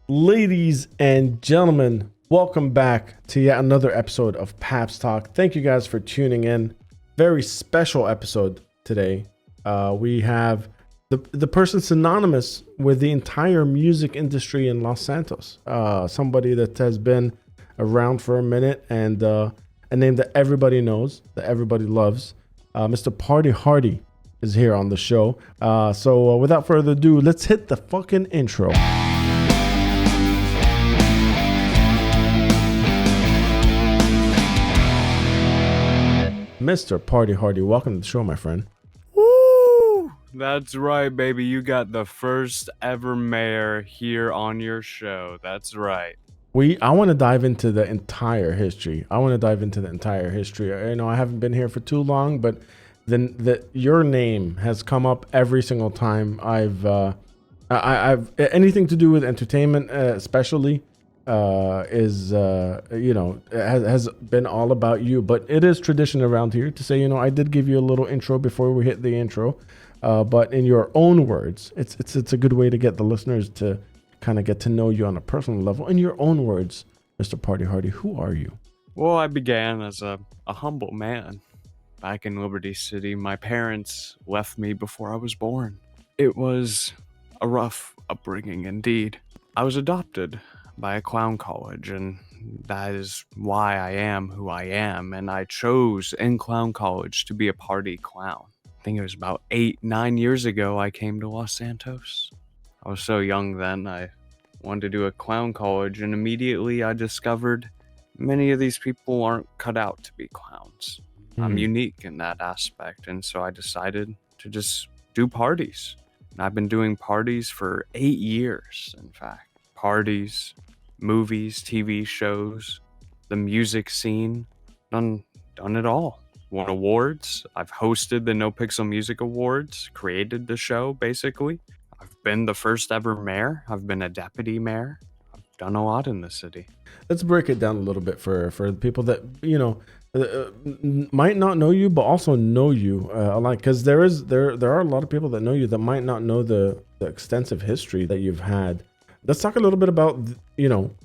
Ladies and gentlemen, welcome back to yet another episode of Papstalk. Thank you guys for tuning in. Very special episode today. We have the person synonymous with the entire music industry in Los Santos. Somebody that has been around for a minute and a name that everybody knows, that everybody loves. Mr. Party Hardy is here on the show. So without further ado, let's hit the fucking intro. Mr. Party Hardy, welcome to the show, my friend. Woo! That's right, baby. You got the first ever mayor here on your show. That's right. I want to dive into the entire history. You know, I haven't been here for too long, but then your name has come up every single time I've anything to do with entertainment, especially. Has been all about you, but it is tradition around here to say, I did give you a little intro before we hit the intro, but in your own words, it's a good way to get the listeners to kind of get to know you on a personal level. In your own words, Mr. Party Hardy, who are you? Well, I began as a humble man back in Liberty City. My parents left me before I was born. It was a rough upbringing indeed. I was adopted by a clown college, and that is why I am who I am, and I chose in clown college to be a party clown. I think it was about 8-9 years ago I came to Los Santos. I was so young then, I wanted to do a clown college, and immediately I discovered many of these people aren't cut out to be clowns. I'm unique in that aspect, and so I decided to just do parties. And I've been doing parties for 8 years, in fact. Parties, movies, TV shows, the music scene, done it all. Won awards. I've hosted the NoPixel Music Awards, created the show, basically. I've been the first ever mayor. I've been a deputy mayor. I've done a lot in the city. Let's break it down a little bit for the people that, might not know you, but also know you alike. Because there are a lot of people that know you that might not know the extensive history that you've had. Let's talk a little bit about,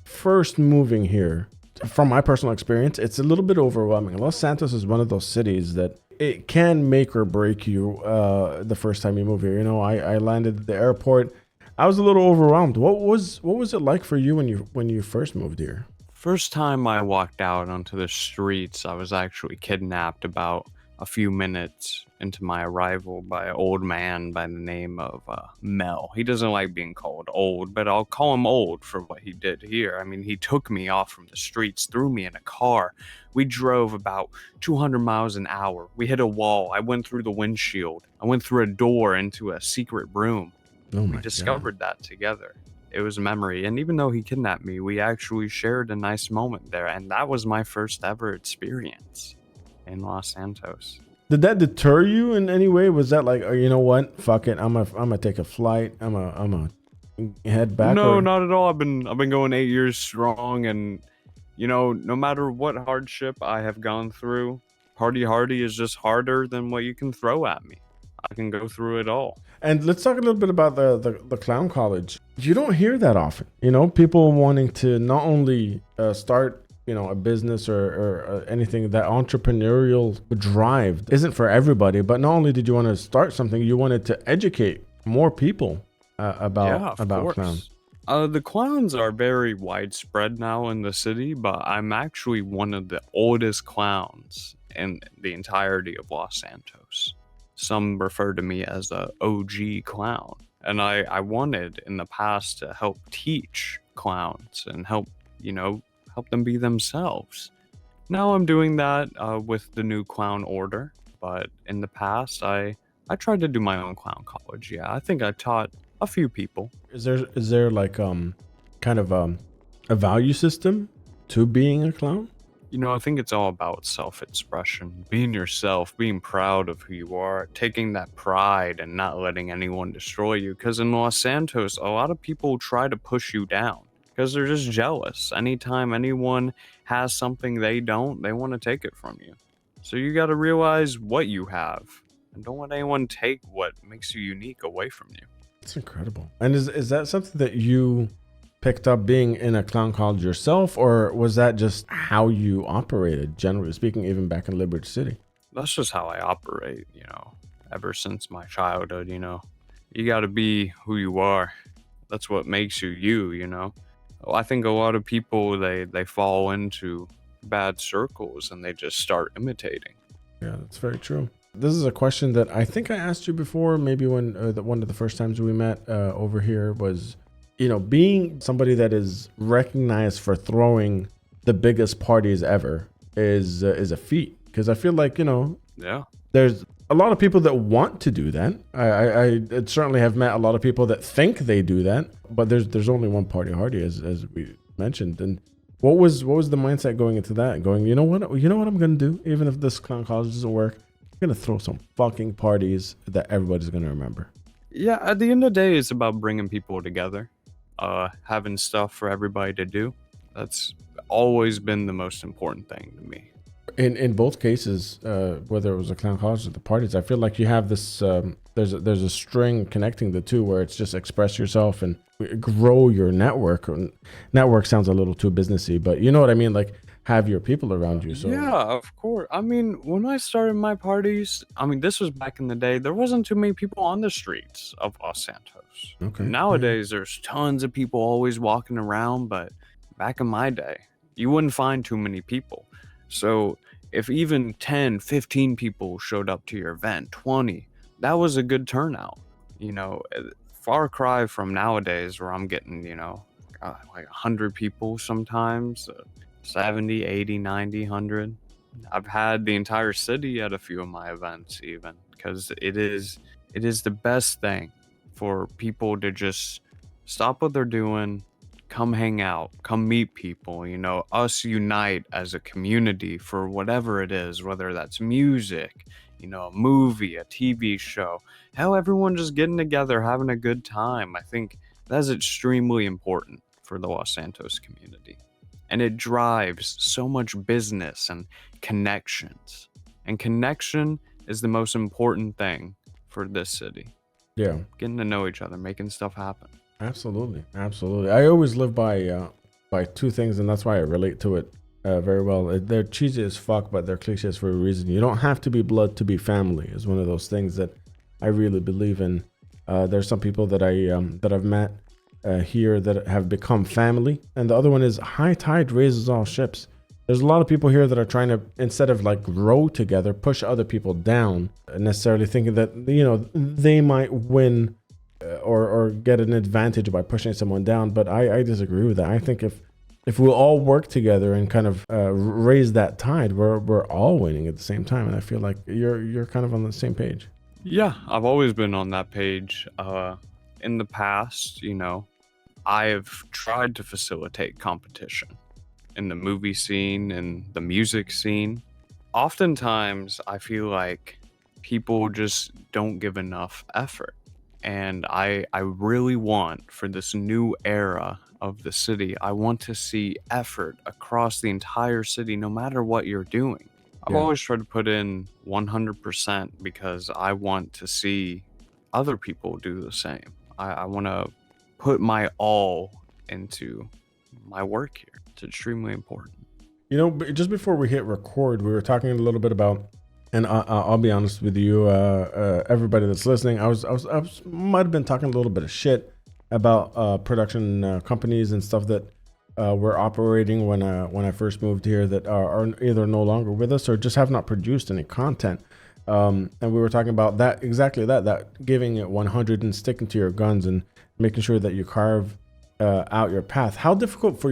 first moving here. From my personal experience, it's a little bit overwhelming. Los Santos is one of those cities that it can make or break you the first time you move here. I landed at the airport. I was a little overwhelmed. What was it like for you when you first moved here? First time I walked out onto the streets, I was actually kidnapped about a few minutes into my arrival by an old man by the name of Mel. He doesn't like being called old, but I'll call him old for what he did here. I mean, he took me off from the streets, threw me in a car. We drove about 200 miles an hour. We hit a wall. I went through the windshield. I went through a door into a secret room. We discovered that together. It was a memory. And even though he kidnapped me, we actually shared a nice moment there. And that was my first ever experience in Los Santos. Did that deter you in any way? Was that like, oh, you know what? Fuck it. I'm gonna take a flight. I'm a head back. No, not at all. I've been going 8 years strong, and no matter what hardship I have gone through, Party Hardy is just harder than what you can throw at me. I can go through it all. And let's talk a little bit about the clown college. You don't hear that often. People wanting to not only start a business or anything. That entrepreneurial drive isn't for everybody, but not only did you want to start something, you wanted to educate more people about clowns. The clowns are very widespread now in the city, but I'm actually one of the oldest clowns in the entirety of Los Santos. Some refer to me as the OG clown, and I wanted in the past to help teach clowns and help them be themselves. Now I'm doing that with the new clown order, but in the past I tried to do my own clown college. Yeah, I think I taught a few people. Is there like kind of a value system to being a clown? I think it's all about self-expression, being yourself, being proud of who you are, taking that pride and not letting anyone destroy you. Because in Los Santos, a lot of people try to push you down because they're just jealous. Anytime anyone has something they don't, they want to take it from you. So you got to realize what you have and don't let anyone take what makes you unique away from you. It's incredible. And is that something that you picked up being in a clown college yourself, or was that just how you operated, generally speaking, even back in Liberty City? That's just how I operate, ever since my childhood, You got to be who you are. That's what makes you you, Well, I think a lot of people they fall into bad circles and they just start imitating. Yeah, that's very true. This is a question that I think I asked you before, maybe when one of the first times we met over here was, being somebody that is recognized for throwing the biggest parties ever is a feat. Because I feel like, Yeah. there's a lot of people that want to do that. I certainly have met a lot of people that think they do that, but there's only one party hardy, as we mentioned. And what was the mindset going into that? Going, you know what I'm gonna do? Even if this clown college doesn't work, I'm gonna throw some fucking parties that everybody's gonna remember. Yeah, at the end of the day, it's about bringing people together, having stuff for everybody to do. That's always been the most important thing to me. In both cases, whether it was a clown college or the parties, I feel like you have this. There's a string connecting the two where it's just express yourself and grow your network. Network sounds a little too businessy, but you know what I mean. Like have your people around you. So Yeah, of course. I mean, when I started my parties, this was back in the day. There wasn't too many people on the streets of Los Santos. Okay. Nowadays, there's tons of people always walking around, but back in my day, you wouldn't find too many people. So if even 10, 15 people showed up to your event, 20, that was a good turnout. Far cry from nowadays where I'm getting, like 100 people sometimes, 70, 80, 90, 100. I've had the entire city at a few of my events even, because it is the best thing for people to just stop what they're doing, come hang out, come meet people, us unite as a community for whatever it is, whether that's music, a movie, a TV show, hell, everyone just getting together, having a good time. I think that's extremely important for the Los Santos community. And it drives so much business and connections. And connection is the most important thing for this city. Yeah. Getting to know each other, making stuff happen. Absolutely. I always live by two things, and that's why I relate to it very well. They're cheesy as fuck, but they're cliches for a reason. You don't have to be blood to be family is one of those things that I really believe in. There's some people that I've met here that have become family, and the other one is high tide raises all ships. There's a lot of people here that are trying to, instead of like grow together, push other people down, necessarily thinking that they might win or get an advantage by pushing someone down. But I disagree with that. I think if we all work together and kind of raise that tide, we're all winning at the same time. And I feel like you're kind of on the same page. Yeah, I've always been on that page. In the past, I have tried to facilitate competition in the movie scene and the music scene. Oftentimes, I feel like people just don't give enough effort. And I really want, for this new era of the city, I want to see effort across the entire city, no matter what you're doing. I've always tried to put in 100% because I want to see other people do the same. I want to put my all into my work here. It's extremely important. Just before we hit record, we were talking a little bit about, and I'll be honest with you, everybody that's listening, I might have been talking a little bit of shit about production companies and stuff that were operating when I first moved here that are either no longer with us or just have not produced any content. And we were talking about that, exactly that giving it 100 and sticking to your guns and making sure that you carve out your path. How difficult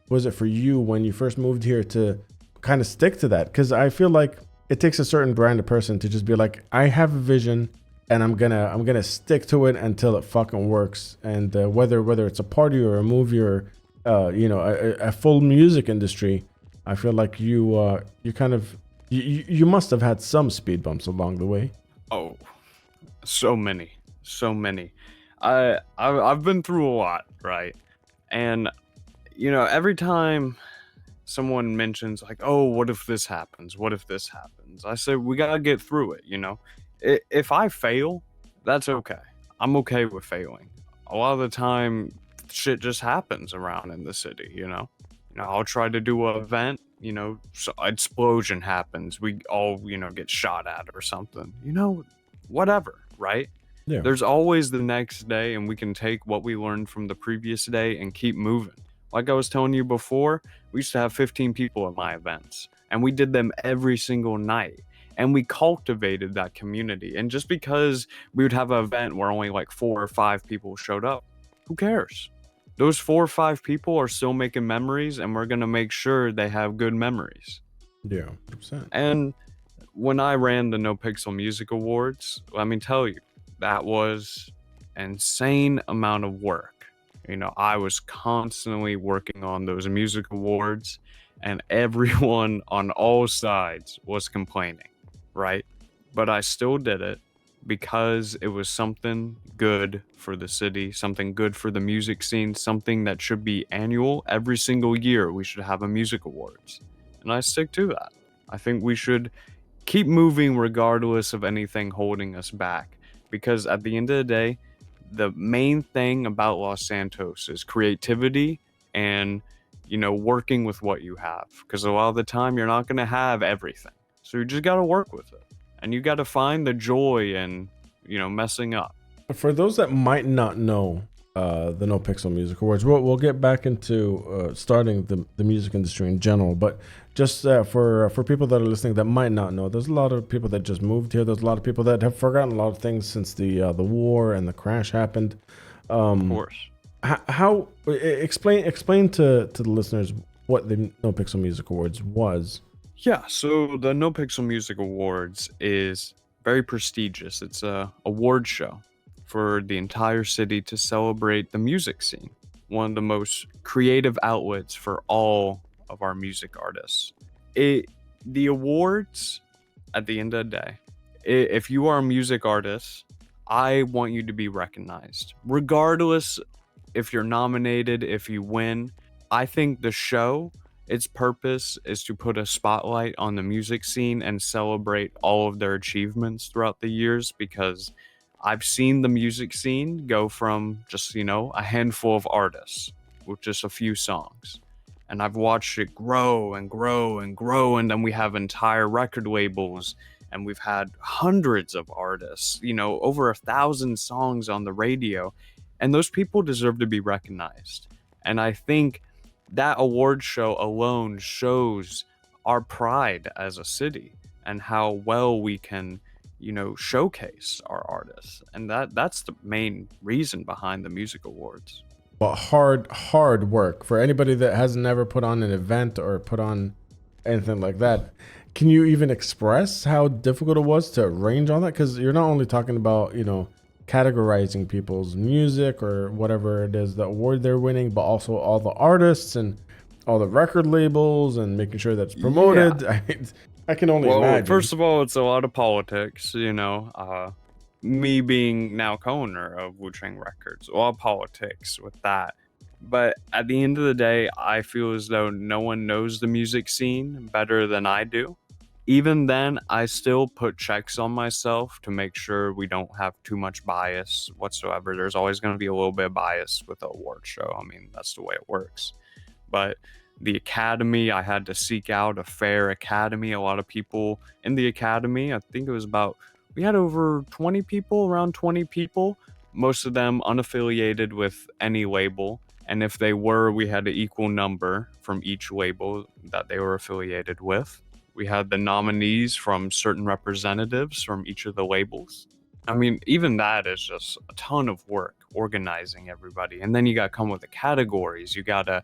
was it for you when you first moved here to kind of stick to that? Because I feel like it takes a certain brand of person to just be like, I have a vision and I'm gonna stick to it until it fucking works. And whether it's a party or a movie or a full music industry, I feel like you must have had some speed bumps along the way. Oh, so many. I've been through a lot, right? And every time someone mentions like, oh, what if this happens? I say we gotta get through it. If I fail, that's okay. I'm okay with failing. A lot of the time, shit just happens around in the city, you know? I'll try to do an event, so explosion happens. We all, get shot at or something, whatever, right? Yeah. There's always the next day, and we can take what we learned from the previous day and keep moving. Like I was telling you before, we used to have 15 people at my events, and we did them every single night. And we cultivated that community. And just because we would have an event where only like 4 or 5 people showed up, who cares? Those 4 or 5 people are still making memories, and we're going to make sure they have good memories. Yeah, 100%. And when I ran the No Pixel Music Awards, let me tell you, that was an insane amount of work. I was constantly working on those music awards, and everyone on all sides was complaining, right? But I still did it because it was something good for the city, something good for the music scene, something that should be annual. Every single year, we should have a music awards. And I stick to that. I think we should keep moving regardless of anything holding us back. Because at the end of the day, the main thing about Los Santos is creativity and, working with what you have. Because a lot of the time, you're not going to have everything. So you just got to work with it. And you got to find the joy in, messing up. For those that might not know the No Pixel Music Awards, we'll get back into starting the music industry in general. But just for people that are listening that might not know, there's a lot of people that just moved here. There's a lot of people that have forgotten a lot of things since the war and the crash happened. Of course. How explain to the listeners what the No Pixel Music Awards was. Yeah, so the No Pixel Music Awards is very prestigious. It's a award show for the entire city to celebrate the music scene, one of the most creative outlets for all of our music artists. The awards, at the end of the day, if you are a music artist, I want you to be recognized. Regardless if you're nominated, if you win, I think the show, its purpose is to put a spotlight on the music scene and celebrate all of their achievements throughout the years, because I've seen the music scene go from just, a handful of artists with just a few songs. And I've watched it grow and grow and grow. And then we have entire record labels, and we've had hundreds of artists, over 1,000 songs on the radio. And those people deserve to be recognized. And I think that award show alone shows our pride as a city and how well we can, showcase our artists. And that's the main reason behind the music awards. But hard work for anybody that has never put on an event or put on anything like that. Can you even express how difficult it was to arrange all that? Because you're not only talking about, categorizing people's music or whatever it is, the award they're winning, but also all the artists and all the record labels and making sure that's promoted. Yeah. I can only imagine. First of all, it's a lot of politics, me being now co-owner of Chang Records, a lot of politics with that. But at the end of the day, I feel as though no one knows the music scene better than I do. Even then, I still put checks on myself to make sure we don't have too much bias whatsoever. There's always going to be a little bit of bias with the award show. I mean, that's the way it works. But the academy, I had to seek out a fair academy. A lot of people in the academy, I think it was we had over 20 people, around 20 people, most of them unaffiliated with any label. And if they were, we had an equal number from each label that they were affiliated with. We had the nominees from certain representatives from each of the labels. I mean, even that is just a ton of work, organizing everybody. And then you got to come with the categories. You got to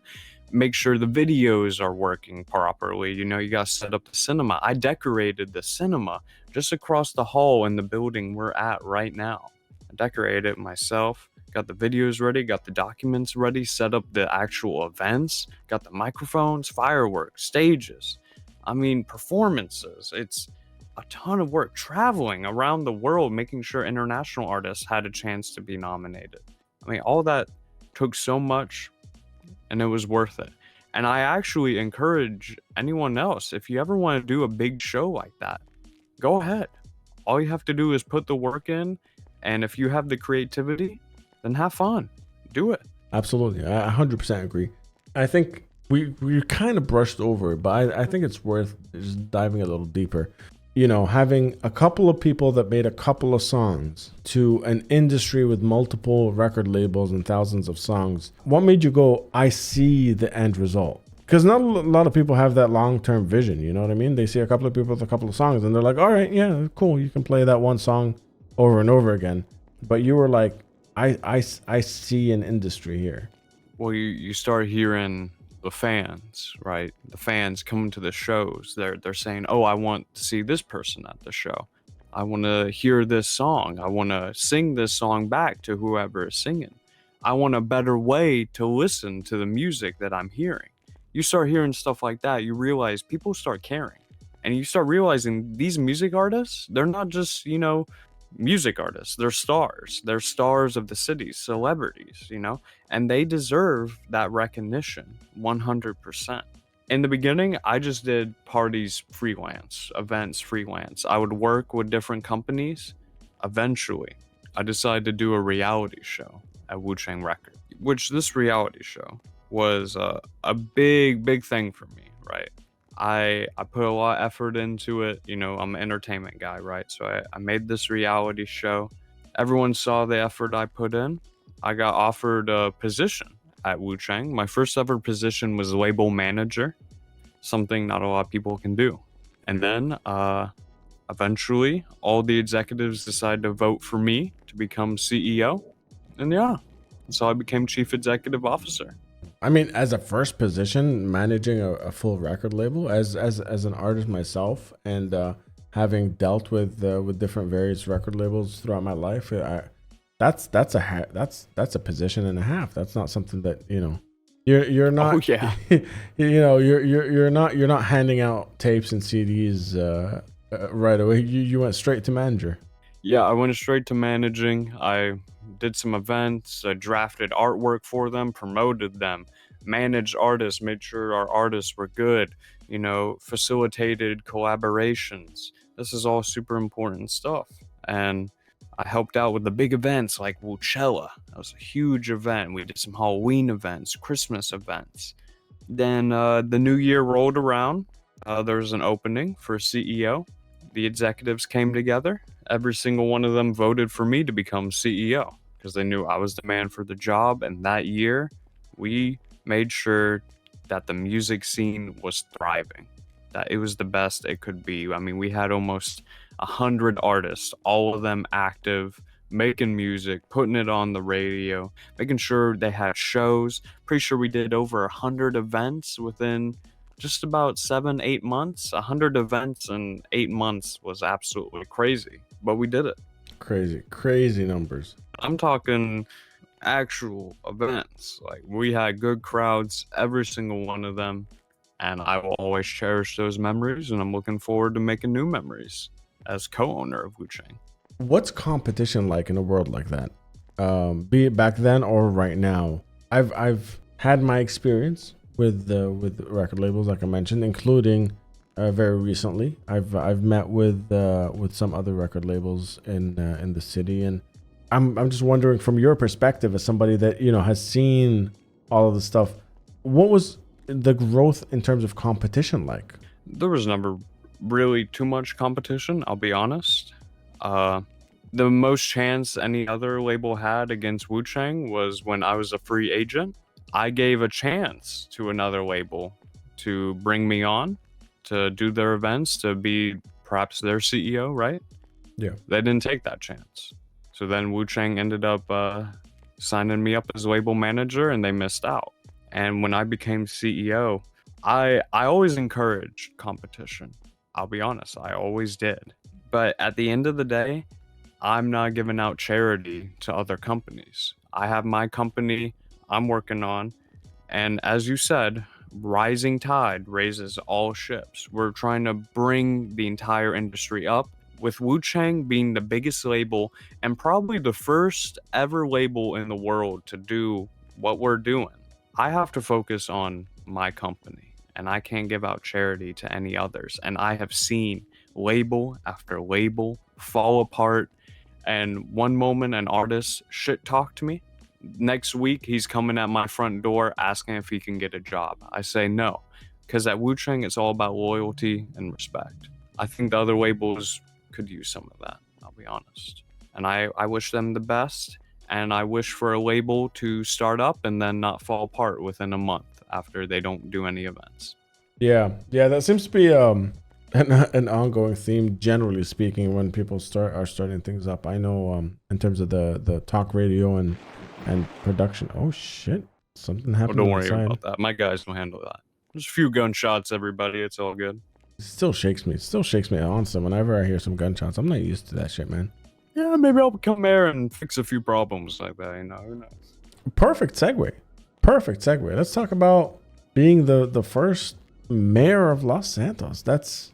make sure the videos are working properly. You got to set up the cinema. I decorated the cinema just across the hall in the building we're at right now. I decorated it myself, got the videos ready, got the documents ready, set up the actual events, got the microphones, fireworks, stages. I mean, performances. It's a ton of work, traveling around the world, making sure international artists had a chance to be nominated. I mean, all that took so much, and it was worth it. And I actually encourage anyone else, if you ever want to do a big show like that, go ahead. All you have to do is put the work in, and if you have the creativity, then have fun. Do it. Absolutely. I 100% agree. I think we kind of brushed over it, but I think it's worth just diving a little deeper. Having a couple of people that made a couple of songs to an industry with multiple record labels and thousands of songs. What made you go, I see the end result? Because not a lot of people have that long-term vision, you know what I mean? They see a couple of people with a couple of songs and they're like, all right, yeah, cool. You can play that one song over and over again. But you were like, I see an industry here. Well, you start hearing the fans, right? The fans coming to the shows. They're saying, "Oh, I want to see this person at the show. I want to hear this song. I want to sing this song back to whoever is singing. I want a better way to listen to the music that I'm hearing." You start hearing stuff like that, you realize people start caring. And you start realizing these music artists, they're not just, music artists. They're stars. They're stars of the city, celebrities, and they deserve that recognition 100%. In the beginning, I just did parties freelance, events freelance. I would work with different companies. Eventually, I decided to do a reality show at Wu Chang Record, which this reality show was a big, big thing for me, right? I put a lot of effort into it. I'm an entertainment guy, right? So I made this reality show. Everyone saw the effort I put in. I got offered a position at Wu Chang. My first ever position was label manager, something not a lot of people can do. And then eventually, all the executives decided to vote for me to become CEO. And yeah, so I became chief executive officer. I mean, as a first position, managing a full record label, as an artist myself, and having dealt with different various record labels throughout my life, that's a position and a half. That's not something that you're not. Oh yeah. You're not handing out tapes and CDs right away. You went straight to manager. Yeah, I went straight to managing. I did some events, I drafted artwork for them, promoted them, managed artists, made sure our artists were good, facilitated collaborations. This is all super important stuff. And I helped out with the big events like Coachella. That was a huge event. We did some Halloween events, Christmas events. Then the new year rolled around. There was an opening for CEO. The executives came together. Every single one of them voted for me to become CEO because they knew I was the man for the job. And that year, we made sure that the music scene was thriving, that it was the best it could be. I mean, we had almost 100 artists, all of them active, making music, putting it on the radio, making sure they had shows. Pretty sure we did over 100 events within just about 7-8 months. 100 events in 8 months was absolutely crazy, but we did it. Crazy numbers. I'm talking actual events. Like, we had good crowds, every single one of them, and I will always cherish those memories, and I'm looking forward to making new memories as co-owner of Wu Chang. What's competition like in a world like that? Be it back then or right now. I've had my experience with record labels, like I mentioned, including very recently. I've met with some other record labels in the city, and I'm just wondering, from your perspective as somebody that has seen all of the stuff, what was the growth in terms of competition like? There was never really too much competition, I'll be honest. The most chance any other label had against Wu Chang was when I was a free agent. I gave a chance to another label to bring me on to do their events, to be perhaps their CEO, right? Yeah. They didn't take that chance. So then Wu Chang ended up signing me up as label manager, and they missed out. And when I became CEO, I always encouraged competition. I'll be honest, I always did. But at the end of the day, I'm not giving out charity to other companies. I have my company I'm working on, and as you said, rising tide raises all ships. We're trying to bring the entire industry up, with Wu Chang being the biggest label and probably the first ever label in the world to do what we're doing. I have to focus on my company, and I can't give out charity to any others. And I have seen label after label fall apart, and one moment an artist shit talked me, Next week, he's coming at my front door asking if he can get a job. I say no, because at Wu Chang, it's all about loyalty and respect. I think the other labels could use some of that, I'll be honest. And I wish them the best, and I wish for a label to start up and then not fall apart within a month after they don't do any events. Yeah, that seems to be an ongoing theme, generally speaking, when people are starting things up. I know in terms of the talk radio and production. Oh shit, something happened. Don't worry about that. My guys will handle that. Just a few gunshots, everybody. It's all good. It still shakes me. Honestly, whenever I hear some gunshots, I'm not used to that shit, man. Yeah, maybe I'll come here and fix a few problems like that. Who knows? Perfect segue. Let's talk about being the first mayor of Los Santos. That's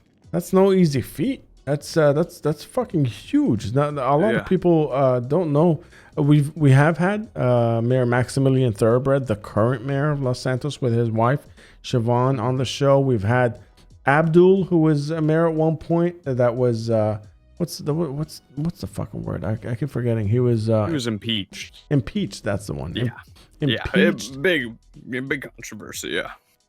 no easy feat. That's fucking huge. Now, a lot of people don't know. We have had Mayor Maximilian Thoroughbred, the current mayor of Los Santos, with his wife Siobhan on the show. We've had Abdul, who was a mayor at one point. That was what's the fucking word? I keep forgetting. He was impeached. Impeached. That's the one. Yeah. Impeached. Big controversy.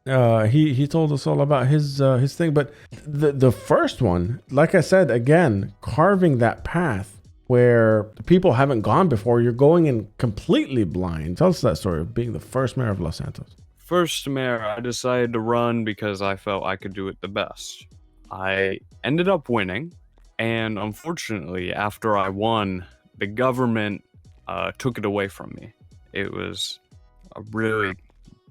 Yeah. He told us all about his thing, but the first one, like I said, again, carving that path where people haven't gone before. You're going in completely blind. Tell us that story of being the first mayor of Los Santos. First mayor, I decided to run because I felt I could do it the best. I ended up winning, and unfortunately, after I won, the government took it away from me. It was a really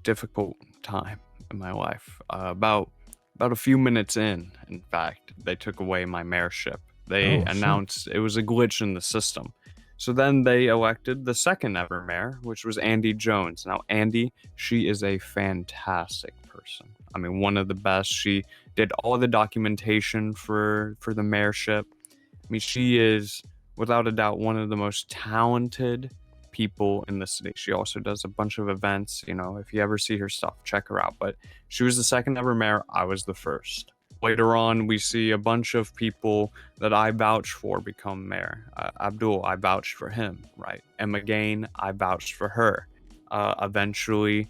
difficult time in my life. About a few minutes in fact, they took away my mayorship. They announced it was a glitch in the system. So then they elected the second ever mayor, which was Andy Jones. Now, Andy, she is a fantastic person. I mean, one of the best. She did all the documentation for the mayorship. I mean, she is, without a doubt, one of the most talented people in the city. She also does a bunch of events. If you ever see her stuff, check her out. But she was the second ever mayor. I was the first. Later on, we see a bunch of people that I vouch for become mayor. Abdul, I vouched for him, right? Emma Gain, I vouched for her. Eventually,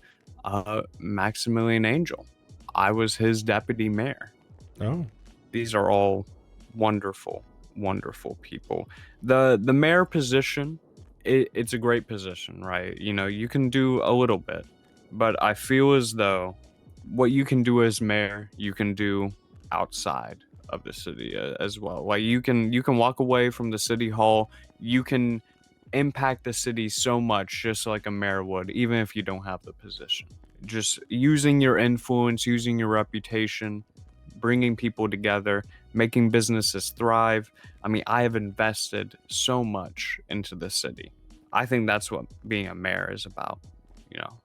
Maximilian Angel, I was his deputy mayor. Oh, these are all wonderful, wonderful people. The mayor position, it's a great position, right? You can do a little bit, but I feel as though what you can do as mayor, you can do outside of the city as well. Like you can walk away from the city hall, you can impact the city so much just like a mayor would, even if you don't have the position. Just using your influence, using your reputation, bringing people together, making businesses thrive. I mean, I have invested so much into the city. I think that's what being a mayor is about.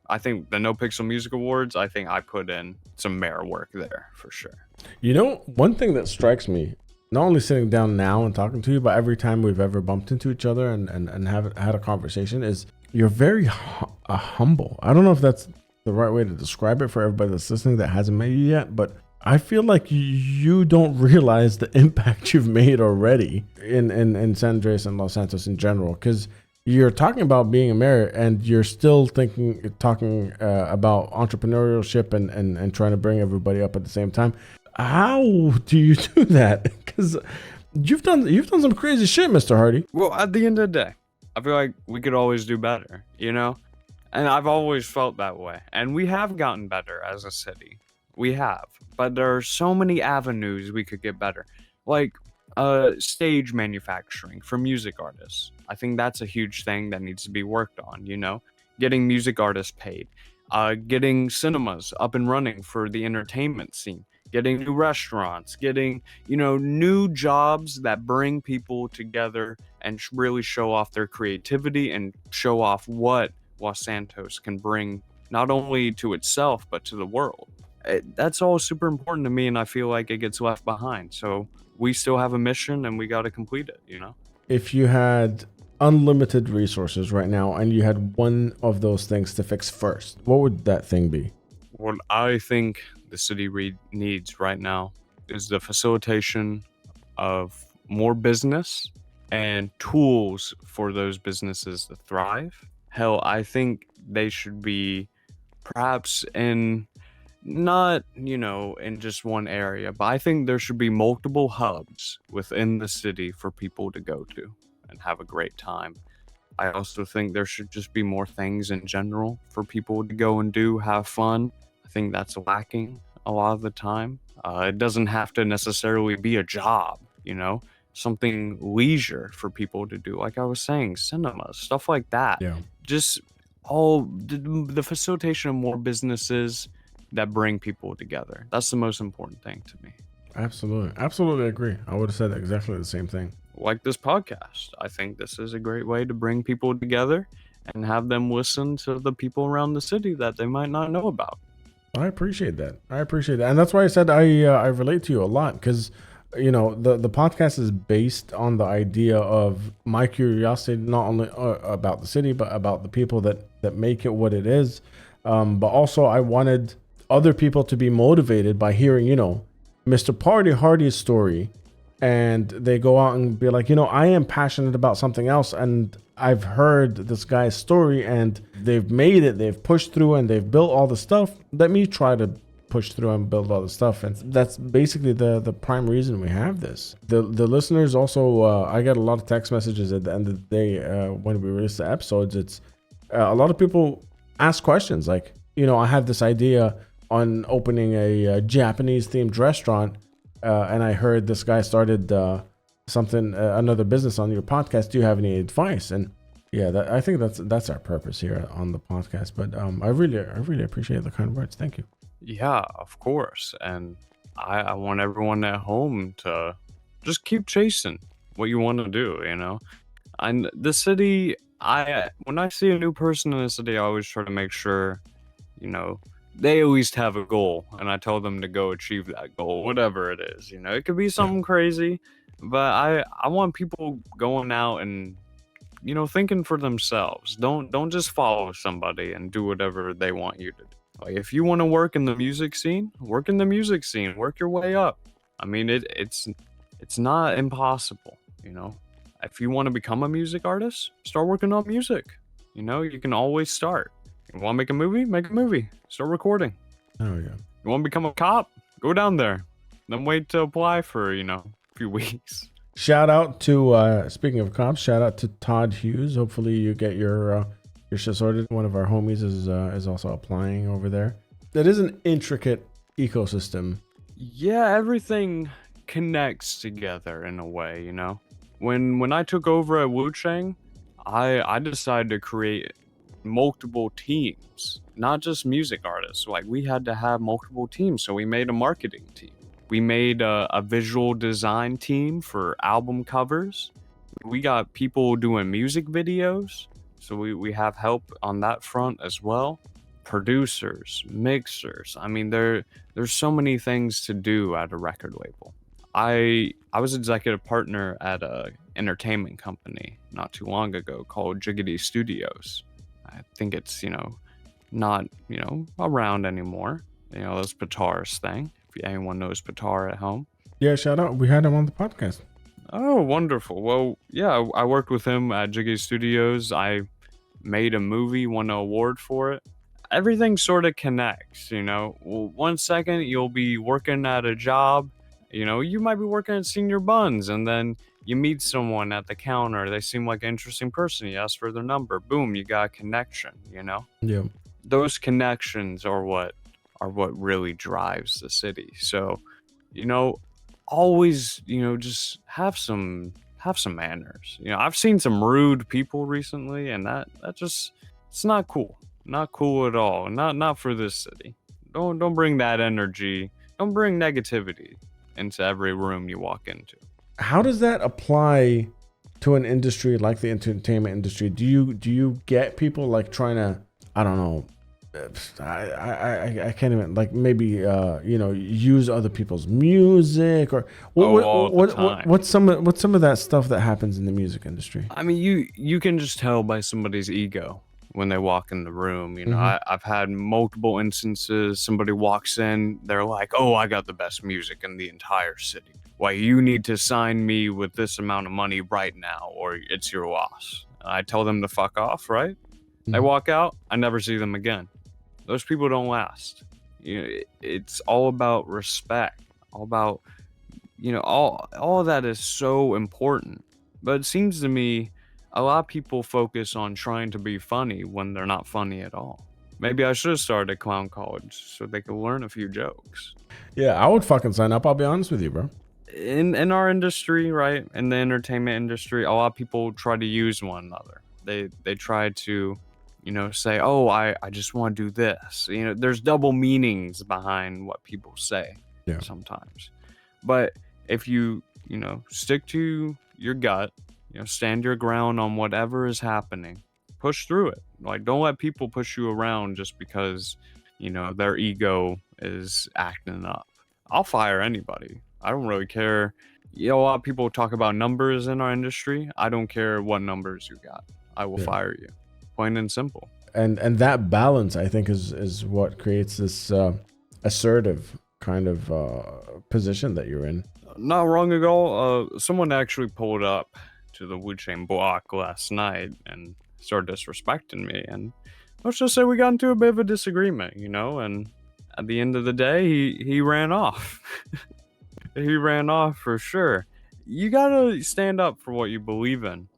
I think the NoPixel Music Awards, I think I put in some mayor work there for sure. One thing that strikes me, not only sitting down now and talking to you, but every time we've ever bumped into each other and have had a conversation, is you're very humble. I don't know if that's the right way to describe it for everybody that's listening that hasn't met you yet, but I feel like you don't realize the impact you've made already in San Andreas and Los Santos in general, because you're talking about being a mayor and you're still talking about entrepreneurship and trying to bring everybody up at the same time. How do you do that? Because you've done some crazy shit, Mr. Hardy. Well, at the end of the day, I feel like we could always do better, and I've always felt that way. And we have gotten better as a city. We have. But there are so many avenues we could get better. Like stage manufacturing for music artists. I think that's a huge thing that needs to be worked on, getting music artists paid, getting cinemas up and running for the entertainment scene, getting new restaurants, getting, new jobs that bring people together and really show off their creativity and show off what Los Santos can bring not only to itself, but to the world. That's all super important to me, and I feel like it gets left behind. So we still have a mission and we got to complete it, If you had unlimited resources right now and you had one of those things to fix first, what would that thing be? What I think the city needs right now is the facilitation of more business and tools for those businesses to thrive. Hell, I think they should be perhaps in not, in just one area, but I think there should be multiple hubs within the city for people to go to and have a great time. I also think there should just be more things in general for people to go and do, have fun. I think that's lacking a lot of the time. It doesn't have to necessarily be a job, something leisure for people to do. Like I was saying, cinema, stuff like that. Yeah. Just all the facilitation of more businesses that bring people together. That's the most important thing to me. Absolutely agree. I would have said exactly the same thing. Like this podcast, I think this is a great way to bring people together and have them listen to the people around the city that they might not know about. I appreciate that. And that's why I said I relate to you a lot, because the podcast is based on the idea of my curiosity, not only about the city, but about the people that make it what it is. But also I wanted other people to be motivated by hearing, Mr. Party Hardy's story, and they go out and be like, I am passionate about something else, and I've heard this guy's story, and they've made it, they've pushed through, and they've built all the stuff. Let me try to push through and build all the stuff. And that's basically the prime reason we have this. The listeners also, I get a lot of text messages at the end of the day when we release the episodes. It's a lot of people ask questions like, I have this idea on opening a Japanese themed restaurant, and I heard this guy started another business on your podcast. Do you have any advice? And yeah, I think that's our purpose here on the podcast. But I really appreciate the kind words. Thank you. Yeah, of course. And I want everyone at home to just keep chasing what you want to do, And the city, when I see a new person in the city, I always try to make sure, they at least have a goal, and I tell them to go achieve that goal, whatever it is. It could be something crazy, but I want people going out and thinking for themselves. Don't just follow somebody and do whatever they want you to do. Like, if you want to work in the music scene, work in the music scene, work your way up. I mean, it's not impossible. If you want to become a music artist, start working on music. You can always start. You want to make a movie? Make a movie. Start recording. Oh yeah. You want to become a cop? Go down there. Then wait to apply for, a few weeks. Shout out to, speaking of cops, shout out to Todd Hughes. Hopefully you get your shit sorted. One of our homies is also applying over there. That is an intricate ecosystem. Yeah, everything connects together in a way, When I took over at Chang, I decided to create multiple teams, not just music artists. Like, we had to have multiple teams, so we made a marketing team. We made a visual design team for album covers. We got people doing music videos, so we have help on that front as well. Producers, mixers. I mean, there's so many things to do at a record label. I was executive partner at a entertainment company not too long ago called Gotti Studios. I think it's, not, around anymore. This Patars thing. If anyone knows Patar at home. Yeah, shout out. We had him on the podcast. Oh, wonderful. Well, yeah, I worked with him at Gotti Studios. I made a movie, won an award for it. Everything sort of connects, Well, 1 second you'll be working at a job, you might be working at Senior Buns, and then you meet someone at the counter. They seem like an interesting person. You ask for their number. Boom, you got a connection, Yeah. Those connections are what really drives the city. So, always, just have some manners. I've seen some rude people recently, and that just, it's not cool. Not cool at all. Not for this city. Don't bring that energy. Don't bring negativity into every room you walk into. How does that apply to an industry like the entertainment industry? Do you get people like trying to, I don't know, I can't even, like, maybe use other people's music, or what's some of that stuff that happens in the music industry? I mean, you can just tell by somebody's ego when they walk in the room. I've had multiple instances. Somebody walks in, they're like, "Oh, I got the best music in the entire city. Why, you need to sign me with this amount of money right now, or it's your loss." I tell them to fuck off, right? They walk out, I never see them again. Those people don't last. It's all about respect, all about, all of that is so important. But it seems to me a lot of people focus on trying to be funny when they're not funny at all. Maybe I should have started a clown college so they could learn a few jokes. Yeah, I would fucking sign up. I'll be honest with you, bro. In our industry, right, in the entertainment industry, a lot of people try to use one another. They try to, say, oh, I just want to do this. There's double meanings behind what people say sometimes. But if you, stick to your gut, stand your ground on whatever is happening, push through it. Like, don't let people push you around just because, their ego is acting up. I'll fire anybody. I don't really care. A lot of people talk about numbers in our industry. I don't care what numbers you got. I will fire you. Plain and simple. And that balance, I think, is what creates this assertive kind of position that you're in. Not long ago, someone actually pulled up to the Wu-Chang block last night and started disrespecting me. And let's just say we got into a bit of a disagreement, and at the end of the day, he ran off. He ran off for sure. You gotta stand up for what you believe in.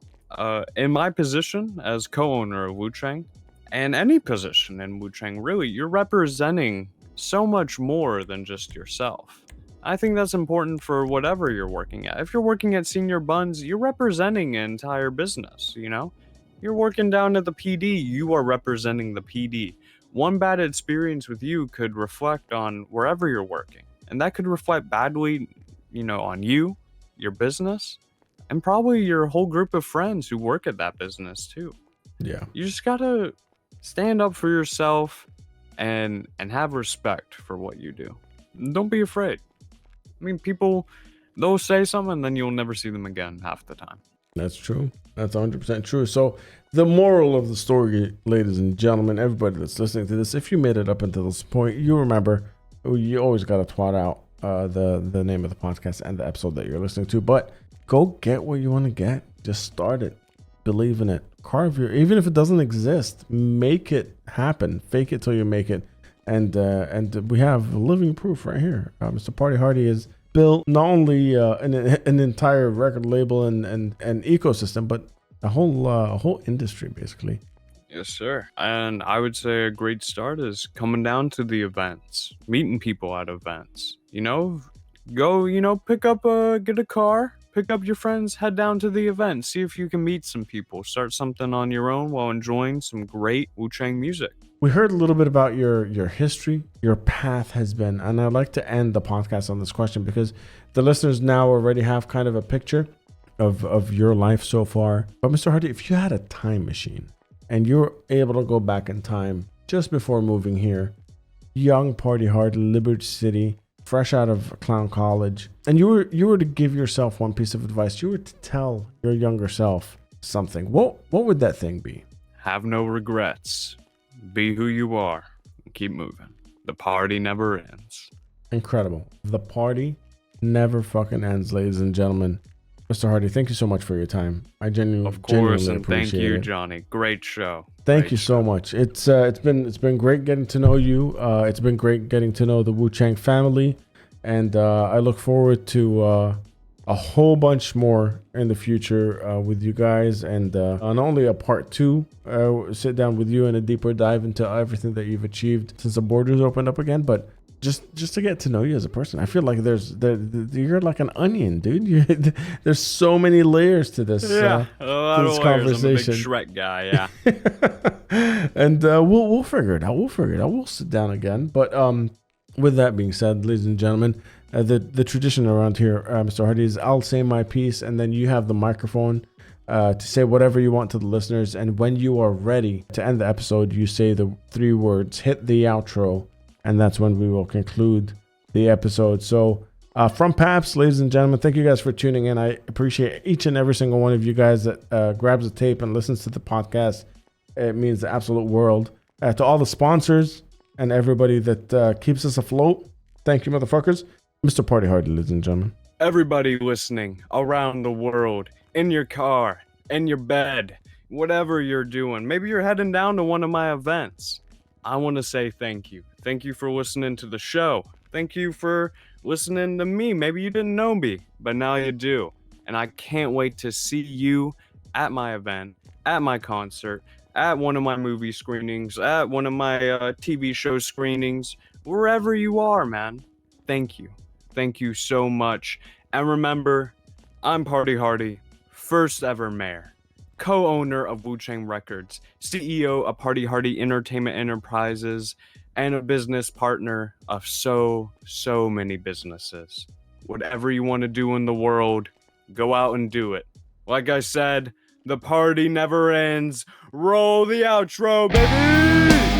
In my position as co-owner of Wu-Chang, and any position in Wu-Chang, really, you're representing so much more than just yourself. I think that's important for whatever you're working at. If you're working at Senior Buns, you're representing an entire business, You're working down at the PD, you are representing the PD. One bad experience with you could reflect on wherever you're working. And that could reflect badly, on you, your business, and probably your whole group of friends who work at that business too. Yeah. You just gotta stand up for yourself and have respect for what you do. Don't be afraid. I mean, people, they'll say something and then you'll never see them again half the time. That's true. That's 100% true. So the moral of the story, ladies and gentlemen, everybody that's listening to this, if you made it up until this point, you remember, you always got to twat out the name of the podcast and the episode that you're listening to. But go get what you want to get. Just start it. Believe in it. Even if it doesn't exist, make it happen. Fake it till you make it. And we have living proof right here. Mr. Party Hardy has built not only an entire record label and ecosystem, but a whole industry basically. Yes, sir. And I would say a great start is coming down to the events, meeting people at events. Go, pick up get a car, pick up your friends, head down to the event, see if you can meet some people, start something on your own while enjoying some great Wu-Chang music. We heard a little bit about your history, your path has been, and I'd like to end the podcast on this question because the listeners now already have kind of a picture of your life so far. But Mr. Hardy, if you had a time machine and you were able to go back in time just before moving here, young Party Hard, Liberty City, fresh out of clown college, and you were to give yourself one piece of advice, you were to tell your younger self something, what would that thing be? Have no regrets. Be who you are and keep moving. The party never ends. Incredible. The party never fucking ends, ladies and gentlemen. Mr. Hardy, thank you so much for your time. I genuinely and thank you, Johnny. Great show. Thank you so much. It's been great getting to know you. It's been great getting to know the Wu-Chang family, and I look forward to a whole bunch more in the future with you guys, and not only a part 2, sit down with you and a deeper dive into everything that you've achieved since the borders opened up again, but just to get to know you as a person. I feel like you're like an onion, dude. There's so many layers to this. Yeah, a lot to of this layers. conversation. I'm a big Shrek guy. Yeah. And we'll figure it out. We'll sit down again. But with that being said, ladies and gentlemen, the tradition around here, Mr. Hardy, is I'll say my piece, and then you have the microphone to say whatever you want to the listeners. And when you are ready to end the episode, you say the 3 words, hit the outro. And that's when we will conclude the episode. So from Paps, ladies and gentlemen, thank you guys for tuning in. I appreciate each and every single one of you guys that grabs the tape and listens to the podcast. It means the absolute world. To all the sponsors and everybody that keeps us afloat, thank you, motherfuckers. Mr. Party Hard, ladies and gentlemen. Everybody listening around the world, in your car, in your bed, whatever you're doing. Maybe you're heading down to one of my events. I want to say thank you. Thank you for listening to the show. Thank you for listening to me. Maybe you didn't know me, but now you do. And I can't wait to see you at my event, at my concert, at one of my movie screenings, at one of my TV show screenings, wherever you are, man. Thank you. Thank you so much. And remember, I'm Party Hardy, first ever mayor, co-owner of Wu-Chang Records, CEO of Party Hardy Entertainment Enterprises, and a business partner of so many businesses. Whatever you want to do in the world, go out and do it. Like I said, the party never ends. Roll the outro, baby!